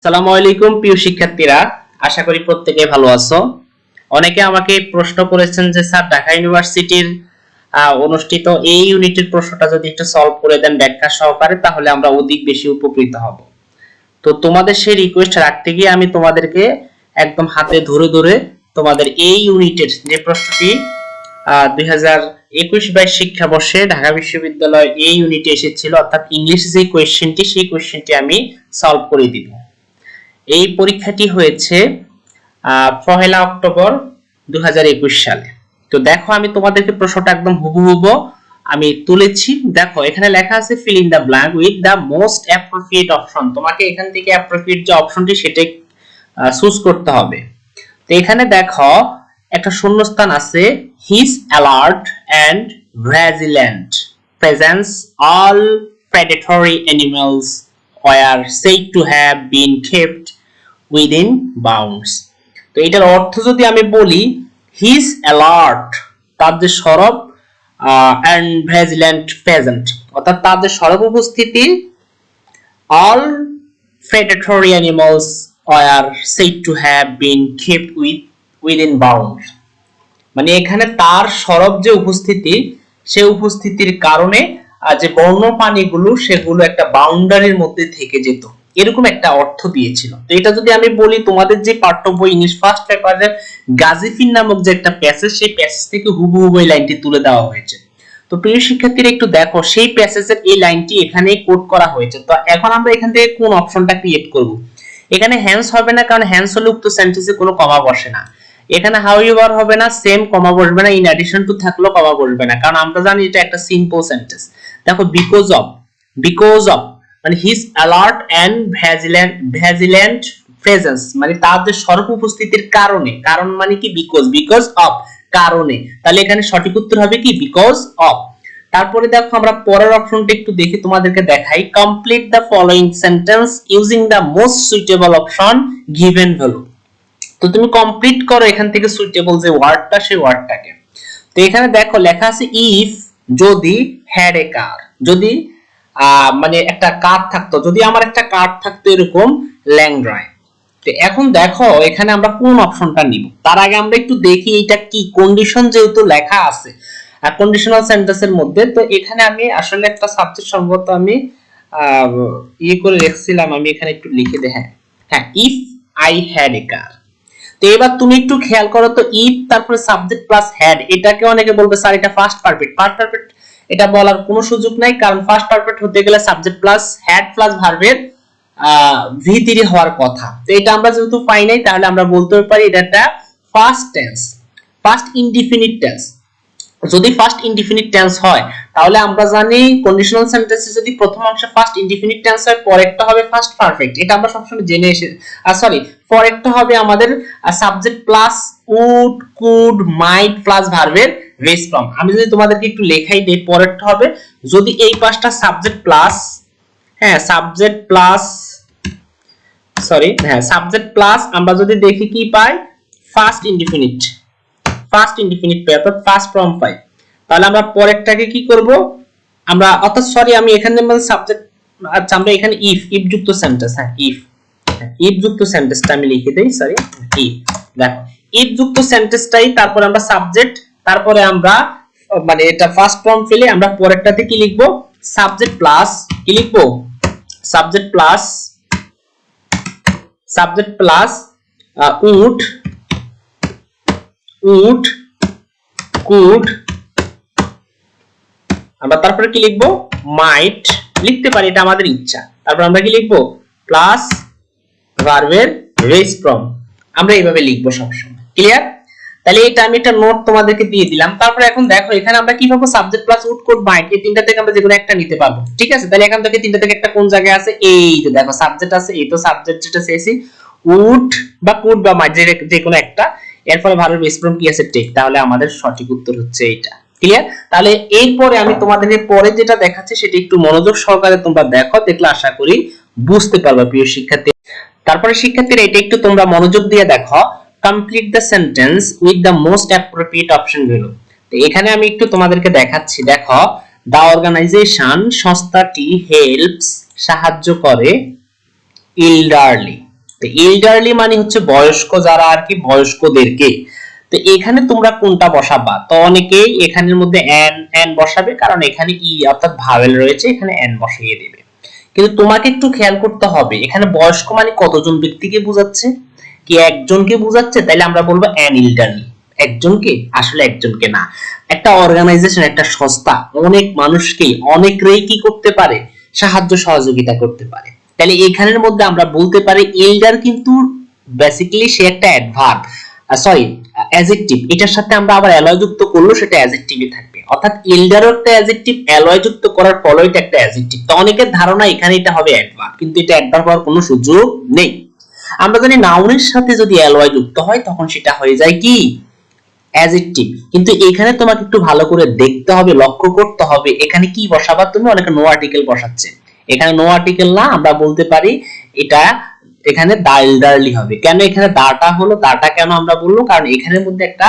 আসসালামু আলাইকুম প্রিয় শিক্ষার্থীরা, আশা করি প্রত্যেকে ভালো আছো। অনেকে আমাকে প্রশ্ন করেছেন যে স্যার ঢাকা ইউনিভার্সিটির অনুষ্ঠিত এই ইউনিটের প্রশ্নটা যদি একটু সলভ করে দেন ব্যাখ্যা সহকারে, তাহলে আমরা অধিক বেশি উপকৃত হব। তো তোমাদের সেই রিকোয়েস্ট রাখতে গিয়ে আমি তোমাদেরকে একদম হাতে ধরে ধরে তোমাদের এই ইউনিটের যে প্রশ্নটি 2021-22 শিক্ষাবর্ষে ঢাকা বিশ্ববিদ্যালয় এই ইউনিটে এসেছিল, অর্থাৎ ইংলিশ যে কোয়েশ্চেনটি, সেই কোয়েশ্চেনটি আমি সলভ করে দিব। এই পরীক্ষাটি হয়েছে 1 অক্টোবর 2021 সালে। তো দেখো, আমি তোমাদেরকে প্রশ্নটা একদম হুবহু আমি তুলেছি। দেখো, এখানে লেখা আছে fill in the blank with the most appropriate option. তোমাকে এখান থেকে অ্যাপ্রোপ্রিয়েট যে অপশনটি সেটা চুজ করতে হবে। তো এখানে দেখো একটা শূন্যস্থান আছে, his alert and vigilant presence all predatory animals were said to have been kept within bounds। তো এটার অর্থ যদি আমি বলি, হিজ অ্যালার্ট তার যে সরব and vigilant present, অর্থাৎ তার যে সরব উপস্থিতি, all predatory animals were said to have been kept within bounds। মানে এখানে তার সরব যে উপস্থিতি, সেই উপস্থিতির কারণে যে বন্য প্রাণীগুলো সেগুলো একটা বাউন্ডারির মধ্যে থেকে যেত, এরকম একটা অর্থ দিয়েছিল। তো এটা যদি আমি বলি, তোমাদের যে পাঠ্য বই ইংলিশ ফার্স্ট পেপারে গাজিফিন নামক যে একটা প্যাসেজ, সেই প্যাসেজ থেকে হুবহু এই লাইনটি তুলে দেওয়া হয়েছে। তো প্রিয় শিক্ষার্থীরা একটু দেখো, সেই প্যাসেজের এই লাইনটি এখানে কোড করা হয়েছে। তো এখন আমরা এখান থেকে কোন অপশনটা ক্রিয়েট করব? এখানে হ্যান্স হবে না, কারণ হ্যান্স হলে উক্ত সেন্টেন্সে কোনো কমা বসে না। এখানে হাউএভার হবে না, সেম কমা বসবে না, ইন অ্যাডিশন টু থাকলেও কমা বসবে না, কারণ আমরা জানি এটা একটা সিম্পল সেন্টেন্স। দেখো, বিকজ অফ মানে his alert and vigilant presence, মানে তার যে সরব উপস্থিতির কারণে, কারণ মানে কি বিকজ অফ, কারণে, তাহলে এখানে সঠিক উত্তর হবে কি বিকজ অফ। তারপরে দেখো, আমরা পরের অপশনটা একটু দেখি, তোমাদেরকে দেখাই, complete the following sentence using the most suitable option given value. তো তুমি কমপ্লিট করো এখান থেকে সুইটেবল যে ওয়ার্ডটা, সেই ওয়ার্ডটাকে। তো এখানে দেখো লেখা আছে, ইফ যদি হ্যাড এ কার, যদি মানে একটা কার থাকতো, যদি আমার একটা কার থাকতো এরকম ল্যাংড্রায়। তো এখন দেখো এখানে আমরা কোন অপশনটা নিব, তার আগে আমরা একটু দেখি এটা কি কন্ডিশন, যেহেতু লেখা আছে কন্ডিশনাল সেন্টেন্সের মধ্যে। তো এখানে আমি আসলে একটা সাবজেক্ট সম্ভবত আমি করে রেখেছিলাম, আমি এখানে একটু লিখে দেই। হ্যাঁ, ইফ আই হ্যাড এ কার। তো এবার তুমি একটু খেয়াল করো তো, ইফ তারপরে সাবজেক্ট প্লাস হ্যাড, এটাকে অনেকে বলবে স্যার এটা ফার্স্ট পারফেক্ট। এটা বলার কোনো সুযোগ নাই, কারণ ফার্স্ট পারফেক্ট হতে গেলে সাবজেক্ট প্লাস হ্যাড প্লাস ভার্বের V3 হওয়ার কথা। তো এটা আমরা যেহেতু পাই নাই, তাহলে আমরা বলতে পারি এটা একটা first tense, first indefinite tense. যদি ফার্স্ট ইনডিফিনিট টেন্স হয়, তাহলে আমরা জানি কন্ডিশনাল সেন্টেন্সে যদি প্রথম অংশে ফার্স্ট ইনডিফিনিট টেন্স হয়, পরেরটা হবে ফার্স্ট পারফেক্ট। এটা আমরা সবসময় জেনে এসে পরেরটা হবে আমাদের subject plus would, could, might plus ভার্বের বেস ফর্ম। আমি যদি তোমাদেরকে একটু লেখাই দেই, পরেরটা হবে, যদি এই পাঁচটা সাবজেক্ট প্লাস, সাবজেক্ট প্লাস আমরা যদি দেখি কি পাই, ফার্স্ট ইনডিফিনিট পাই, অর্থাৎ ফার্স্ট ফর্ম পাই, তাহলে আমরা পরেরটাকে কি করব, আমরা অর্থাৎ আমি এখানে মানে সাবজেক্ট, আচ্ছা আমরা এখানে ইফ যুক্ত সেন্টেন্স, ইফ যুক্ত সেন্টেন্সটা আমি লিখে দেই, ইফ। দেখো, ইফ যুক্ত সেন্টেন্সটাই, তারপরে আমরা সাবজেক্ট, তারপরে আমরা মানে এটা ফার্স্ট ফর্ম ফেলে আমরা পরেরটাতে কি লিখবো, সাবজেক্ট প্লাস কি লিখবো, সাবজেক্ট প্লাস উড, কুড, আমরা তারপরে কি লিখবো, মাইট লিখতে পারি, এটা আমাদের ইচ্ছা। তারপর আমরা কি লিখবো, প্লাস ভার্বের বেস ফর্ম। আমরা এইভাবে লিখবো সবসময়, ক্লিয়ার? তাহলে এটা আমি একটা নোট তোমাদেরকে দিয়ে দিলাম। তারপর এখন দেখো এখানে আমরা কি পাবো, সাবজেক্ট প্লাস উড, কুড, মাইট, এই তিনটা থেকে আমরা যেকোনো একটা নিতে পারবো, ঠিক আছে? তাহলে এখান থেকে তিনটা থেকে একটা কোন জায়গায় আছে, এই যে দেখো সাবজেক্ট আছে, এই তো সাবজেক্ট যেটা চেয়েছি, উড বা কুড বা মাইট, যেকোনো একটা, এরপরে ভার্বের বেস ফর্ম কি আছে, টেক। তাহলে আমাদের সঠিক উত্তর হচ্ছে এইটা, ক্লিয়ার? তাহলে এরপরে আমি তোমাদেরকে পরে যেটা দেখাচ্ছি সেটা একটু মনোযোগ সহকারে তোমরা দেখো, দেখলে আশা করি বুঝতে পারবে প্রিয় শিক্ষার্থী। তারপরে শিক্ষার্থীরা এটা একটু তোমরা মনোযোগ দিয়ে দেখো, complete the sentence with the most appropriate option value. তো এখানে আমি একটু তোমাদেরকে দেখাচ্ছি, দেখো, দ্য অর্গানাইজেশন, সংস্থাটি, হেল্পস সাহায্য করে, ইল্ডারলি তো এল্ডারলি মানে হচ্ছে বয়স্ক যারা আর কি, বয়স্কদেরকে। তো এখানে তোমরা কোনটা বসাবা? তো অনেকেই এখানের মধ্যে এন এন বসাবে, কারণ এখানে ই অর্থাৎ ভাওয়েল রয়েছে, এখানে এন বসিয়ে দেবে। কিন্তু তোমাকে একটু খেয়াল করতে হবে, এখানে বয়স্ক মানে কতজন ব্যক্তিকে বোঝাচ্ছে? কি একজনকে বোঝাচ্ছে? তাইলে আমরা বলবো অ্যান এল্ডারলি। একজনকে? আসলে একজনকে না। একটা অর্গানাইজেশন, একটা সংস্থা অনেক মানুষকে, অনেকরেই কি করতে পারে? সাহায্য সহযোগিতা করতে পারে। তাহলে এখানের মধ্যে আমরা বলতে পারি এল্ডার কিন্তু বেসিক্যালি সে একটা অ্যাডভার্ব, সরি অ্যাডজেক্টিভ, এটার সাথে আমরা আবার অ্যালয় যুক্ত করলে সেটা অ্যাডজেক্টিভই থাকবে। অর্থাৎ এল্ডারও একটা অ্যাডজেক্টিভ, অ্যালয় যুক্ত করার ফলে এটা একটা অ্যাডজেক্টিভ। তো অনেকের ধারণা এখানে এটা হবে অ্যাডভার্ব, কিন্তু এটা অ্যাডভার্ব হওয়ার কোনো সুযোগ নেই। আমরা জানি নাউনের সাথে যদি অ্যালয় যুক্ত হয় তখন সেটা হয়ে যায় কি? অ্যাডজেক্টিভ। কিন্তু এখানে তোমাকে একটু ভালো করে দেখতে হবে, লক্ষ্য করতে হবে এখানে কি বসাবা তুমি। অনেকে নো আর্টিকেল বসাচ্ছে, এখানে নো আর্টিকেল না, আমরা বলতে পারি এটা এখানে দা এল্ডারলি হবে। কেন এখানে দাটা হলো? দাটা কেন আমরা বলবো? কারণ এখানের মধ্যে একটা,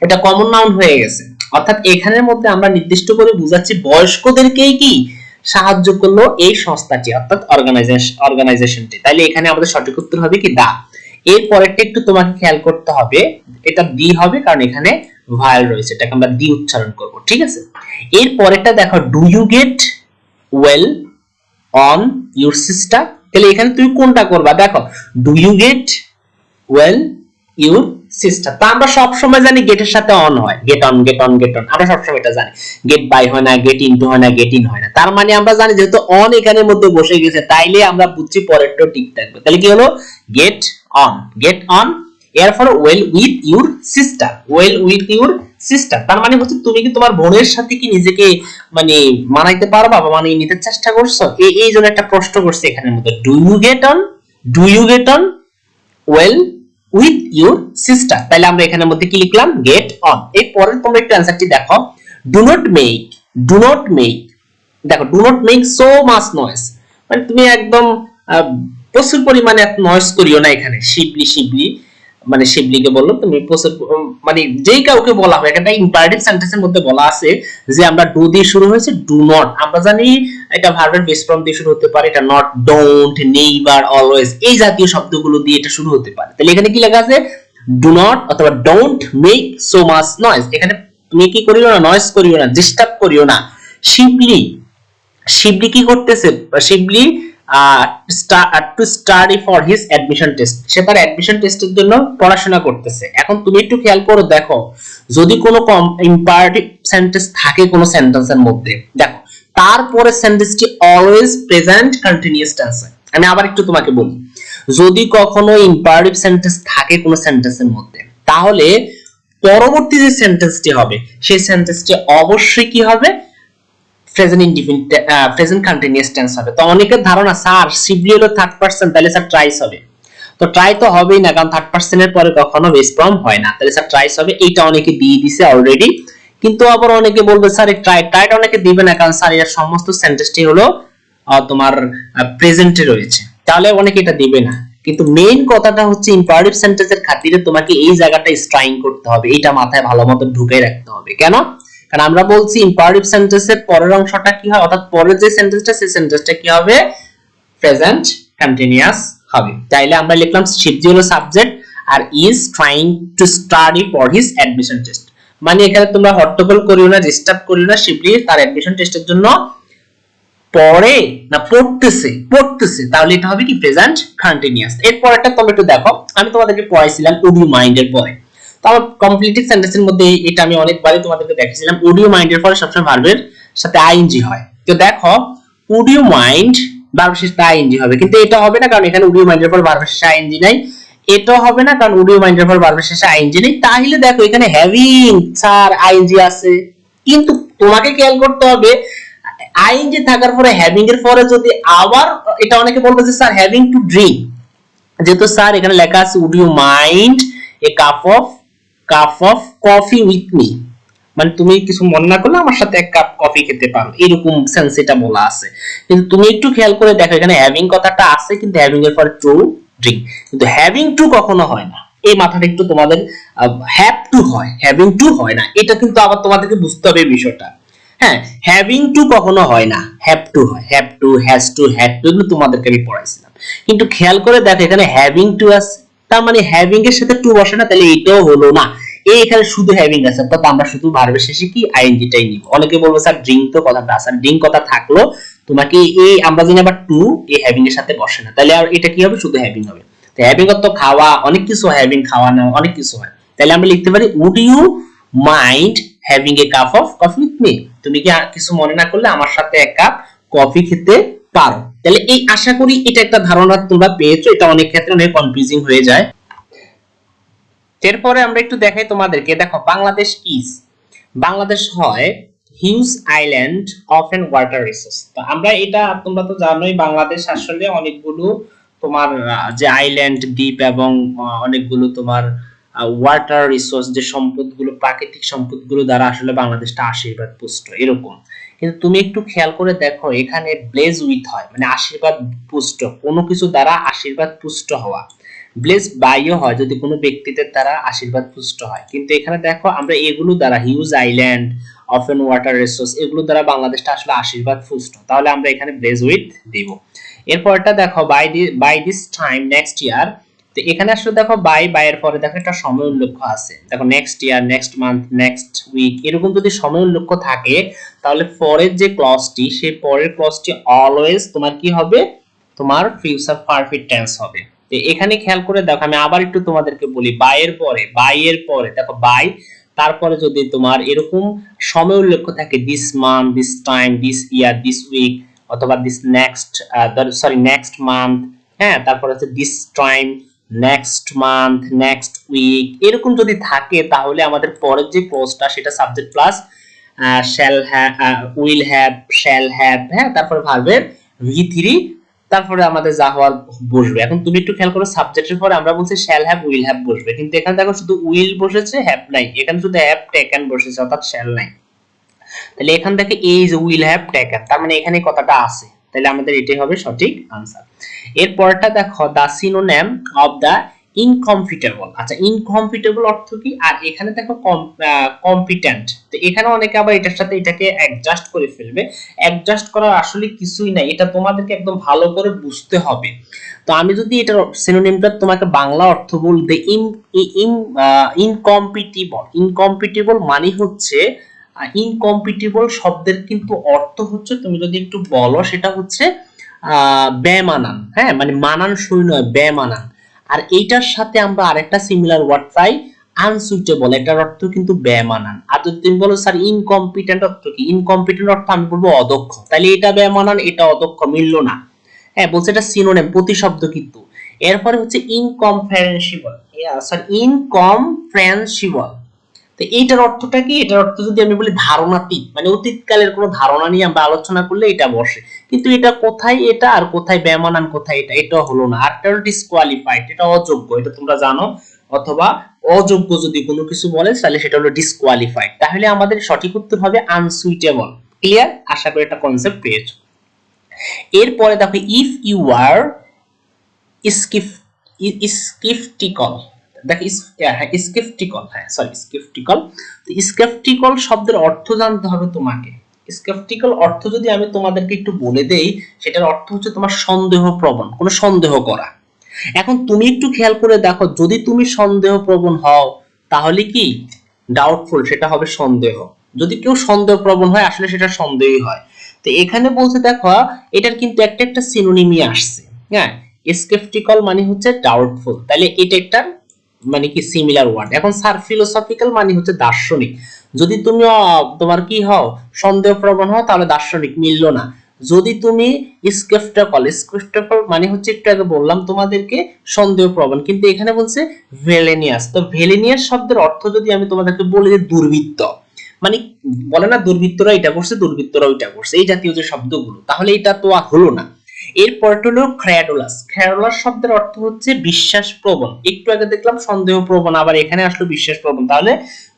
এটা কমন নাউন হয়ে গেছে। অর্থাৎ এখানের মধ্যে আমরা নির্দিষ্ট করে বুঝাচ্ছি বয়স্কদেরকেই কি সাহায্য করলো এই সংস্থাটি, অর্থাৎ অর্গানাইজেশনটি। তাইলে এখানে আমাদের সঠিক উত্তর হবে কি দা। এর পরেরটা একটু তোমাকে খেয়াল করতে হবে, এটা দি হবে কারণ এখানে ভায়াল রয়েছে, এটাকে আমরা দি উচ্চারণ করব, ঠিক আছে? এর পরেরটা দেখো, do you get well on your sister. তাহলে এখানে তুমি কোনটা করবা? দেখো, do you get well your sister. তা আমরা সব সময় জানি গেটের সাথে অন হয়, get on get on get on, আমরা সব সময় এটা জানি। গেট বাই হয় না, গেট ইনটু হয় না, গেট ইন হয় না। তার মানে আমরা জানি যেহেতু অন এখানের মধ্যে বসে গেছে, তাইলে আমরা বুঝছি পরেরটা ঠিক থাকবে। তাহলে কি হলো? Get on, get on. এরপর well with your sister, well with your sister. তার মানে হচ্ছে তুমি কি তোমার বোনের সাথে কি নিজেকে মানে মানাইতে পারবা বা মানিয়ে নিতে চেষ্টা করছো? এই জন্য একটা প্রশ্ন করছে এখানের মধ্যে, do you get on, do you get on well with your sister. তাহলে আমরা এখানের মধ্যে কি লিখলাম? Get on. এর পরের তোমরা একটু অ্যানসারটি দেখো, do not make, do not make, দেখো do not make so much noise, মানে তুমি একদম প্রচুর পরিমাণে নয়েজ করিও না। এখানে শিবলি, শিবলি মানে শিবলিকে বললো তুমি প্রচুর, মানে যেই কাউকে বলা হয়, একটা ইম্পারেটিভ সেন্টেন্সের মধ্যে বলা আছে যে আমরা ডু দিয়ে শুরু হয়েছে, ডু নট আমরা জানি এটা ভার্বের বেস ফর্ম দিয়ে শুরু হতে পারে, এটা নট, ডোন্ট, নেইবার, অলওয়েজ এই জাতীয় শব্দগুলো দিয়ে এটা শুরু হতে পারে। তাহলে এখানে কি লেখা আছে? ডু নট অথবা don't make so much noise. এখানে তুমি কি করিও না? নয়েজ করিও না, ডিস্টার্ব করিও না। শিবলি, শিবলি কি করতেছে? Shibli to study for his admission test, সে তার অ্যাডমিশন টেস্টের জন্য পড়াশোনা করতেছে। এখন তুমি একটু খেয়াল করো, দেখো যদি কোনো ইম্পারেটিভ সেন্টেন্স থাকে কোনো সেন্টেন্সের মধ্যে, দেখো তারপরে সেন্টেন্সটি অলওয়েজ প্রেজেন্ট কন্টিনিউয়াস টেন্স। আমি আবার একটু তোমাকে বলি, যদি কখনো ইম্পারেটিভ সেন্টেন্স থাকে কোনো সেন্টেন্সের মধ্যে, তাহলে পরবর্তী যে সেন্টেন্সটি হবে সেই সেন্টেন্সটি অবশ্যই কি হবে? Present indefinite, present continuous tense হবে। তো অনেকের ধারণা স্যার শিবলি হলো থার্ড পারসন, তাহলে স্যার ট্রাইস হবে। তো ট্রাই তো হবেই না, কারণ থার্ড পারসনের পরে কখনো বেস ফর্ম হয় না, তাহলে স্যার ট্রাইস হবে। এইটা অনেকে দিয়ে দিছে অলরেডি। কিন্তু আবার অনেকে বলবে স্যার এই ট্রাইটা অনেকে দিবে না, কারণ স্যার এর সমস্ত সেন্টেন্সটি হলো তোমার প্রেজেন্টে রয়েছে, তাহলে অনেকে এটা দিবে না। কিন্তু মেইন কথাটা হচ্ছে ইম্পারেটিভ সেন্টেন্সের খাতিরে তোমাকে এই জায়গাটা স্ট্রাইং করতে হবে, এটা মাথায় ভালো মতো ঢুকে রাখতে হবে। কেন? কারণ আমরা বলছি ইম্পারেটিভ সেন্টেন্সের পরের অংশটা কি হয়, অর্থাৎ পরের যে সেন্টেন্সটা সেই সেন্টেন্সটা কি হবে? প্রেজেন্ট কন্টিনিউয়াস হবে। তাইলে আমরা লিখলাম শিবজি হলো সাবজেক্ট আর is trying to study for his admission test. মানে এখানে তোমরা হট্টগোল করিও না, ডিস্টার্ব করিও না, শিবলি তার অ্যাডমিশন টেস্টের জন্য পড়ে না পড়তেছে, পড়তেছে, তাহলে এটা হবে কি? Present continuous. এর পরেরটা তোমরা একটু দেখো, আমি তোমাদেরকে পড়াইছিলাম উড ইউ মাইন্ড এর পরে। তাহলে কমপ্লিটিভ সেন্টেন্সের মধ্যে এটা আমি অনেকবারই তোমাদেরকে দেখিয়েছিলাম, উড ইউ মাইন্ড এর পরে সবসময় ভার্বের সাথে আইএনজি হয়। তো দেখো উড ইউ মাইন্ড ভার্বের সাথে আইএনজি হবে, কিন্তু এটা হবে না কারণ এখানে উড ইউ মাইন্ড এর পর ভার্বের সাথে আইএনজি নাই। এটা হবে না কারণ উড ইউ মাইন্ড এর পর ভার্বের শেষে আইএনজি নেই। তাহলে দেখো এখানে হ্যাভিং স্যার আইএনজি আছে, কিন্তু তোমাকে খেয়াল করতে হবে আইএনজি থাকার পরে হ্যাভিং এর পরে যদি আবার এটা অনেকে বলবে যে স্যার হ্যাভিং টু ড্রিঙ্ক, যেহেতু স্যার এখানে লেখা আছে would you mind a cup of coffee with me, মানে তুমি কিছু মনে না করলে আমার সাথে এক কাপ কফি খেতে পারো, এরকম সেন্স এটা বলা আছে। কিন্তু তুমি একটু খেয়াল করে দেখো এখানে হ্যাভিং কথাটা আছে, কিন্তু হ্যাভিং এর পরে টু ড্রিঙ্ক, কিন্তু হ্যাভিং টু কখনো হয় না। এই মাথাটা একটু তোমাদের হ্যাভ টু হয়, হ্যাভিং টু হয় না, এটা কিন্তু আবার তোমাদেরকে বুঝতে হবে বিষয়টা। হ্যাঁ, হ্যাভিং টু কখনো হয় না, হ্যাভ টু হয়, have to, has to, had to, এগুলো তোমাদেরকে আমি পড়াইছিলাম। কিন্তু খেয়াল করে দেখো এখানে হ্যাভিং টু আছে, তার মানে হ্যাভিং এর সাথে টু বসে না, তাহলে এটাও হলো না। এই এখানে শুধু হ্যাভিং আছে, অর্থাৎ আমরা শুধু ভার্বের শেষে কি আইএনজিটাই নিব। অনেকে বলবে স্যার ড্রিঙ্ক তো কথাটা আছে, আর ড্রিঙ্ক কথা থাকলো তোমাকে এই আমরা জানি আবার টু এই হ্যাভিং এর সাথে বসে না, তাহলে আর এটা কি হবে, শুধু হ্যাভিং হবে। তো হ্যাভিং অর্থ খাওয়া, অনেক কিছু হ্যাভিং, খাওয়া না অনেক কিছু হয়। তাহলে আমরা লিখতে পারি would you mind having a cup of coffee with me, তুমি কি কিছু মনে না করলে আমার সাথে এক কাপ কফি খেতে পারো। তাহলে এই আশা করি এটা একটা ধারণা তোমরা পেয়েছো, এটা অনেক ক্ষেত্রে অনেক কনফিউজিং হয়ে যায়। এরপরে আমরা একটু দেখাই তোমাদেরকে, দেখো বাংলাদেশ ইজ, বাংলাদেশ হয় huge island of N water resource. তো আমরা এটা তোমরা তো জানোই বাংলাদেশ আসলে অনেকগুলো তোমার যে আইল্যান্ড দ্বীপ এবং অনেকগুলো তোমার ওয়াটার রিসোর্স যে সম্পদগুলো প্রাকৃতিক সম্পদগুলো দ্বারা আসলে বাংলাদেশটা আশীর্বাদ পুষ্ট এরকম। কিন্তু তুমি একটু খেয়াল করে দেখো এখানে ব্লেজ উইথ হয়, মানে আশীর্বাদ পুষ্ট, কোনো কিছু দ্বারা আশীর্বাদ পুষ্ট হওয়া। ব্লেস বাইও হয় যদি কোনো ব্যক্তিদের দ্বারা আশীর্বাদ পুষ্ট হয়, কিন্তু এখানে দেখো আমরা এগুলো দ্বারা huge island often water resource এগুলো দ্বারা বাংলাদেশটা আসলে আশীর্বাদ পুষ্ট, তাহলে আমরা এখানে ব্লেস উইথ দিব। এরপরটা দেখো by this time next year. তো এখানে আসলে দেখো বাই এর পরে দেখো একটা সময় উল্লেখ আছে, দেখো next year, next month, next week এরকম যদি সময় উল্লেখ থাকে তাহলে পরের যে ক্লজটি সেই পরের ক্লজটি অলওয়েজ তোমার কি হবে, তোমার ফিউচার পারফেক্ট টেন্স হবে। তো এখানে খেয়াল করে দেখো আমি আবার একটু তোমাদেরকে বলি, বাই এর পরে দেখো বাই তারপরে যদি তোমার এরকম সময় উল্লেখ থাকে this month, this time, this year, this week, অথবা দিস নেক্সট নেক্সট মান্থ, হ্যাঁ তারপর হচ্ছে this time, next month, next week এরকম যদি থাকে তাহলে আমাদের পরের যে ক্লজটা সেটা subject plus shall have, will have, shall have, হ্যাঁ তারপরে ভার্বের V3, তারপরে আমাদের যা হওয়ার বসবে। এখন তুমি একটু খেয়াল করো সাবজেক্টের পরে আমরা বলছি শ্যাল হ্যাভ, উইল হ্যাভ বসবে, কিন্তু এখানে দেখো শুধু উইল বসেছে, হ্যাভ নাই, এখানে শুধু হ্যাভ টেকেন বসেছে, অর্থাৎ শ্যাল নাই। তাহলে এখান থেকে এই যে উইল হ্যাভ টেকেন, তার মানে এখানে কথাটা আছে, তাহলে আমাদের এটাই হবে সঠিক आंसर। এর পরটা দেখো দা সিনোনিম অফ দা ইনকম্পিটেবল। আচ্ছা ইনকম্পিটেবল অর্থ কি, আর এখানে দেখো কম্পিটেন্ট। তো এখানে অনেকে আবার এটার সাথে এটাকে অ্যাডজাস্ট করে ফেলবে, অ্যাডজাস্ট করার আসলে কিছুই নাই, এটা তোমাদেরকে একদম ভালো করে বুঝতে হবে। তো আমি যদি এটার সিনোনিমটা তোমাকে বাংলা অর্থ বলতে ইনকম্পিটেবল মানে হচ্ছে ইনকম্পিটেবল শব্দের কিন্তু অর্থ হচ্ছে তুমি যদি একটু বলো সেটা হচ্ছে বেমানান, হ্যাঁ মানে মানানসই নয়, বেমানান। আর এইটার সাথে আমরা আরেকটা সিমিলার ওয়ার্ড পাই আনসুইটেবল, এটার অর্থ কিন্তু বেমানান। আর যদি তুমি বলো স্যার ইনকম্পিটেন্ট অর্থ কি, ইনকম্পিটেন্ট অর্থ আমি বলবো অদক্ষ, তাহলে এটা বেমানান এটা অদক্ষ, মিললো না। হ্যাঁ বলছে এটা সিনোনিম প্রতিশব্দ কিন্তু। এরপরে হচ্ছে ইনকমপ্রেহেনসিবল, ইনকমপ্রেহেনসিবল। তো এইটার অর্থটা কি, এটার অর্থ যদি আমি বলি ধারণাতীত, মানে অতীতকালের কোনো ধারণা নিয়ে আমরা আলোচনা করলে এটা বসে, কিন্তু এটা কোথায় এটা আর কোথায় বেমানান, কোথায় এটা, এটা হলো না। আর এটা ডিসকোয়ালিফাইড, এটা অযোগ্য, এটা তোমরা জানো। অথবা অযোগ্য যদি কোনো কিছু বলে তাহলে সেটা হলো ডিসকোয়ালিফাইড, তাহলে আমাদের সঠিক উত্তর হবে আনসুইটেবল। ক্লিয়ার? আশা করি এটা কনসেপ্ট পেয়েছো। এরপরে দেখো ইফ ইউ আর স্কিপটিক্যাল, দেখো স্কেপটিক্যাল শব্দের অর্থ জানতে হবে তোমাকে। স্কেপটিক্যাল অর্থ যদি আমি তোমাদেরকে একটু বলে দেই, সেটার অর্থ হচ্ছে তোমার সন্দেহপ্রবণ, কোনো সন্দেহ করা। এখন তুমি একটু খেয়াল করে দেখো যদি তুমি সন্দেহপ্রবণ হও তাহলে কি ডাউটফুল, সেটা হবে সন্দেহ। যদি কেউ সন্দেহপ্রবণ হয় আসলে সেটা সন্দেহই হয়। তো এখানে বলছে দেখো এটার কিন্তু একটা একটা সিনোনিমই আসছে, হ্যাঁ স্কেপটিক্যাল মানে হচ্ছে ডাউটফুল, তাহলে এটা একটা মানে কি সিমিলার ওয়ার্ড। এখন স্যার ফিলোসফিক্যাল মানে হচ্ছে দার্শনিক, যদি তুমি তোমার কি হও সন্দেহপ্রবণ হও তাহলে দার্শনিক, মিললো না। যদি তুমি স্কেপটিক্যাল মানে হচ্ছে একটু আগে বললাম তোমাদেরকে সন্দেহপ্রবণ, কিন্তু এখানে বলছে ভেলেনিয়াস। তো ভেলেনিয়াস শব্দের অর্থ যদি আমি তোমাদেরকে বলি যে দুর্বৃত্ত, মানে বলে না দুর্বৃত্তরা এটা করছে, দুর্বৃত্তরা ওইটা করছে, এই জাতীয় যে শব্দগুলো, তাহলে এটা তো আর হলো না। এরপরটা হলো ক্রেডুলাস। ক্রেডুলাস শব্দের অর্থ হচ্ছে বিশ্বাস প্রবণ, একটু আগে দেখলাম সন্দেহ প্রবণ, আবার এখানে আসলো বিশ্বাস প্রবণ, তাহলে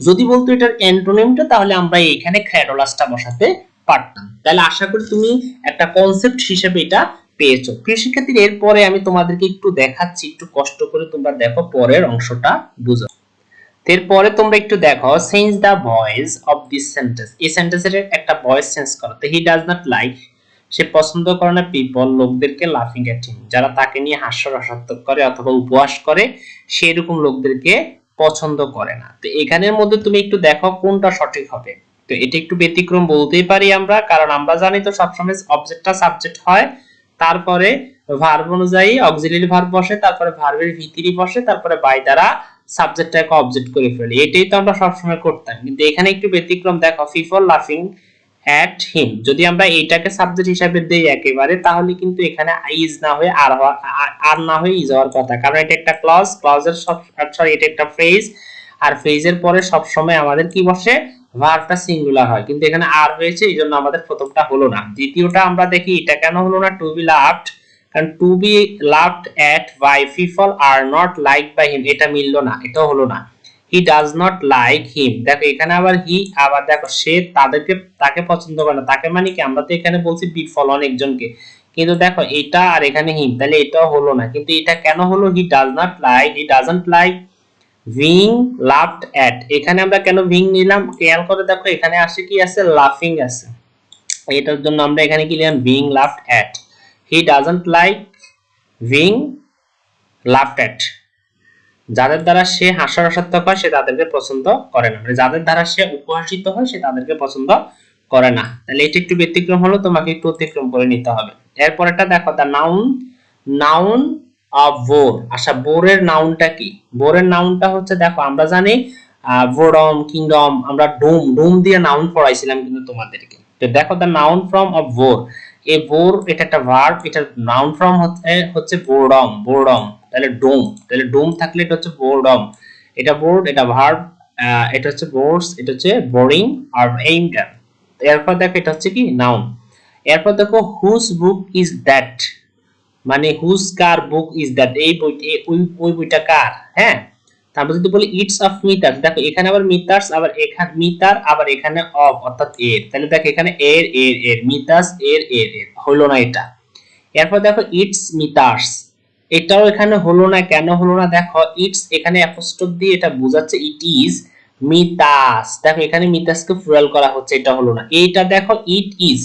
যদি বলতো এটার অ্যান্টোনিমটা তাহলে আমরা এখানে ক্রেডুলাসটা বসাতে পারতাম। তাহলে আশা করি তুমি একটা কনসেপ্ট হিসেবে এটা পেয়েছো। প্রিয় শিক্ষার্থী এরপরে আমি তোমাদেরকে একটু দেখাচ্ছি, একটু কষ্ট করে তোমরা দেখো পরের অংশটা বুঝো। এরপরে তোমরা একটু দেখো, change the voice of this sentence. এই সেন্টেন্সের একটা ভয়েস চেঞ্জ করো। তো হি ডাজ নট লাইক, সে পছন্দ করে না পিপল, লোকদেরকে, লাফিং এট হিম, যারা তাকে নিয়ে হাস্যরসাত্মক করে অথবা উপহাস করে, সেরকম লোকদেরকে পছন্দ করে না। তো এখানের মধ্যে তুমি একটু দেখো কোনটা সঠিক হবে। তো এটা একটু ব্যতিক্রম বলতেই পারি আমরা, কারণ আমরা জানি তো সবসময় অবজেক্টটা সাবজেক্ট হয়, তারপরে ভার্ব অনুযায়ী অক্সিলারি ভার্ব বসে, তারপরে ভার্বের ভিতরি বসে, তারপরে বাই দ্বারা সাবজেক্টটাকে অবজেক্ট করে ফেলি। এটাই তো আমরা সবসময় করতাম, কিন্তু এখানে একটু ব্যতিক্রম। দেখো, পিপল লাফিং at him, যদি আমরা এইটাকে সাবজেক্ট হিসেবে দেই একেবারে, তাহলে কিন্তু এখানে ইজ না হয়ে আর না হয়ে ইজ হওয়ার কথা, কারণ এটা একটা ক্লজ, ক্লজের সরি এটা একটা ফ্রেজ, আর ফ্রেজের পরে সব সময় আমাদের কি বসে, ভার্বটা সিঙ্গুলার হয়, কিন্তু এখানে আর হয়েছে, এইজন্য আমাদের প্রথমটা হলো না। দ্বিতীয়টা আমরা দেখি, এটা কেন হলো না, টু বি লাভড, কারণ to be loved at by people আর নট লাইক বাই হিম, এটা মিললো না, এটাও হলো না। He does not like him, দেখো এখানে আবার হি, আবার দেখো সে তাকে পছন্দ করে না, তাকে মানে কি, আমরা তো এখানে বলছি পিপল অনেকজনকে, কিন্তু দেখো এটা আর এখানে হিম, তাহলে এটাও হলো না। কিন্তু এটা কেন হলো, he doesn't like being loved at, এখানে আমরা কেন বিং নিলাম, খেয়াল করে দেখো এখানে আসে কি আছে, লাফিং আছে, এটার জন্য আমরা এখানে কি নিলাম, being loved at. He doesn't like being loved at, যাদের দ্বারা সে হাস্যরসাত্মক হয় সে তাদেরকে পছন্দ করে না, মানে যাদের দ্বারা সে উপহাসিত হয় সে তাদেরকে পছন্দ করে না। তাহলে এটা একটু ব্যতিক্রম হলো, তোমাকে একটু অতিক্রম করে নিতে হবে। এরপরটা দেখো, দা নাউন অফ বোর। আচ্ছা, বোরের নাউনটা কি? বোরের নাউনটা হচ্ছে, দেখো আমরা জানি বোরডম, কিংডম, আমরা ডোম দিয়ে নাউন পড়াইছিলাম কিন্তু তোমাদেরকে। তো দেখো, the noun form of bore, এই বোর এটা একটা ভার্ব, এটা নাউন ফর্ম হচ্ছে বোরডম, তাহলে ডোম থাকলে এটা হচ্ছে বোরডম, এটা বোর্ড, এটা ভার্ব, এটা হচ্ছে বোর্ডস, এটা হচ্ছে বোরিং আর এইমটার। এরপর দেখো এটা হচ্ছে কি, নাউন। এরপর দেখো, হুজ বুক ইজ দ্যাট, মানে হুজ কার বুক ইজ দ্যাট, এই বইটা, ওই বইটা কার, হ্যাঁ। তারপর যদি বলি ইটস অফ মিটার্স, দেখো এখানে আবার মিটার্স, আবার এখানে মিটার, আবার এখানে অফ অর্থাৎ এর, তাহলে দেখো এখানে এর মিটার্স, এর হলো না এটা। এরপর দেখো ইটস মিটার্স, এটাও এখানে হলো না, কেন হলো না, দেখো ইটস এখানে অ্যাপোস্ট্রোফ দিয়ে এটা বোঝাচ্ছে ইট ইজ মিটাস, দেখো এখানে মিটাসকে প্লুরাল করা হচ্ছে, এটা হলো না। এইটা দেখো ইট ইজ,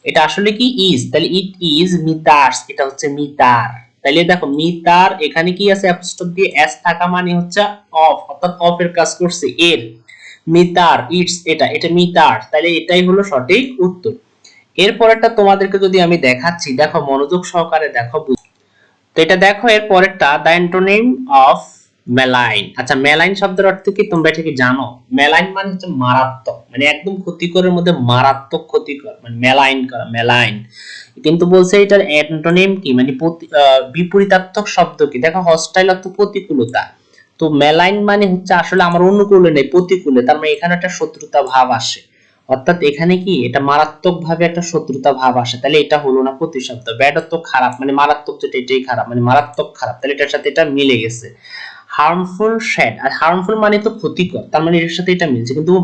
এটা আসলে কি ইজ, তাহলে ইট ইজ মিটার্স, এটা হচ্ছে মিটার। তাহলে দেখো মিটার এখানে কি আছে, অ্যাপোস্ট্রোফ দিয়ে এস থাকা মানে হচ্ছে অফ, অর্থাৎ অফ এর কাজ করছে এর। মিটার ইটস, এটা মিটার, তাহলে এটাই হলো সঠিক উত্তর। এরপরেরটা তোমাদেরকে যদি আমি দেখাচ্ছি, দেখো মনোযোগ সহকারে দেখো। তো এটা দেখো, এর পরেরটা, দ্য অ্যান্টোনিম অফ মেলাইন। আচ্ছা, মেলাইন শব্দের অর্থ কি তোমরা এটা কি জানো? মেলাইন মানে হচ্ছে মারাত্মক, মানে একদম ক্ষতিকরের মধ্যে মারাত্মক ক্ষতিকর, মানে মেলাইন করা, মেলাইন। কিন্তু বলছে এটার অ্যান্টোনিম কি, মানে বিপরীতার্থক শব্দ কি, দেখো হস্টাইল অর্থ প্রতিকূলতা, তো মেলাইন মানে হচ্ছে আসলে আমার অনুকূলে নেই, প্রতিকূলে, তার মানে এখানে একটা শত্রুতা ভাব আসে, অর্থাৎ এখানে কি এটা মারাত্মক ভাবে একটা শত্রুতা ভাব আসে, তাহলে এটা হলো না প্রতিশব্দ। ব্যাড অর্থ খারাপ, মানে মারাত্মক যেটা এটাই খারাপ, মানে মারাত্মক খারাপ, তাহলে এটার সাথে এটা মিলে গেছে। হার্মফুল শ্যাড, আর হার্মফুল মানে তো ক্ষতিকর, তার মানে এর সাথে এটা মিলছে। কিন্তু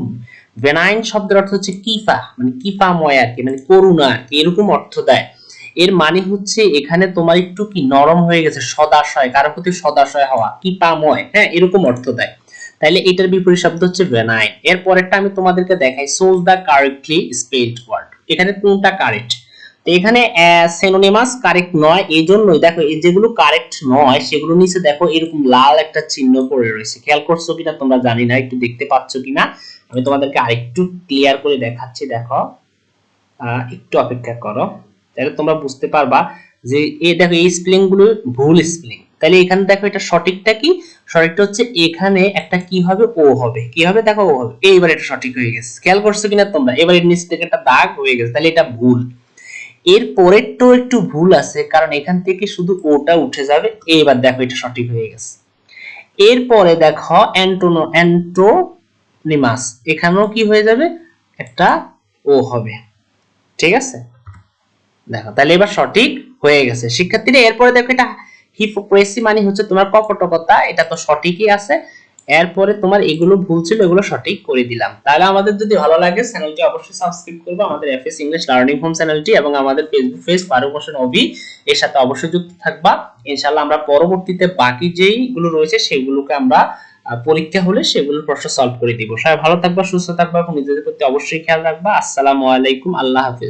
বেনাইন শব্দের অর্থ হচ্ছে কিফা, মানে কিফাময় আর কি, মানে করুণা আর কি, এরকম অর্থ দেয়। এর মানে হচ্ছে এখানে তোমার একটু কি নরম হয়ে গেছে, সদাশয়, কারোর প্রতি সদাশয় হওয়া, কিফাময়, হ্যাঁ, এরকম অর্থ দেয়। তাহলে এটার বিপরীত শব্দ হচ্ছে বেনাইন। এর পরেরটা আমি তোমাদেরকে দেখাই, সোজ দা কারেক্টলি স্পেলড ওয়ার্ড, এখানে কোনটা কারেক্ট? তো এখানে সিনোনিমাস কারেক্ট নয়, এই জন্যই দেখো এই যেগুলো কারেক্ট নয় সেগুলো নিচে দেখো এরকম লাল একটা চিহ্ন পড়ে রয়েছে, খেয়াল করছো কিনা তোমরা জানি না, একটু দেখতে পাচ্ছ কিনা, আমি তোমাদেরকে আরেকটু ক্লিয়ার করে দেখাচ্ছি। দেখো একটু অপেক্ষা করো, তাহলে তোমরা বুঝতে পারবা যে এই দেখো এই স্পেলিং গুলো ভুল স্পেলিং। তাহলে এখানে দেখো এটা সঠিকটা কি, সঠিকটা হচ্ছে এখানে একটা কি হবে, ও হবে, কি হবে দেখো, ও হবে, এইবার এটা সঠিক হয়ে গেছে, খেয়াল করছো কিনা তোমরা, এবার এর নিচ থেকে একটা দাগ হয়ে গেছে, তাহলে এটা ভুল। এর পরেরটাও একটু ভুল আছে, কারণ এখান থেকে শুধু ওটা উঠে যাবে, এইবার দেখো এটা সঠিক হয়ে গেছে। এরপরে দেখো অ্যান্টোনিমাস, এখানেও কি হয়ে যাবে, একটা ও হবে, ঠিক আছে। দেখো তাহলে এবার সঠিক হয়ে গেছে শিক্ষার্থীরা। এরপরে দেখো, এটা হিপোক্রেসি মানে হচ্ছে তোমার কপটতা, এটা তো সঠিকই আছে। এরপরে তোমার এগুলো ভুল ছিল, এগুলো সঠিক করে দিলাম। তাহলে আমাদের যদি ভালো লাগে চ্যানেলটি অবশ্যই সাবস্ক্রাইব করবে, আমাদের এফএস ইংলিশ লার্নিং হোম চ্যানেলটি, এবং আমাদের ফেসবুক পেজ ফারুক হোসেন অভি, এর সাথে অবশ্যই যুক্ত থাকবা। ইনশাআল্লাহ আমরা পরবর্তীতে বাকি যেইগুলো রয়েছে সেগুলোকে আমরা পরীক্ষা হলে সেগুলো প্রশ্ন সলভ করে দিব। সবাই ভালো থাকবা, সুস্থ থাকবা এবং নিজেদের প্রতি অবশ্যই খেয়াল রাখবা। আসসালামু আলাইকুম, আল্লাহ হাফেজ।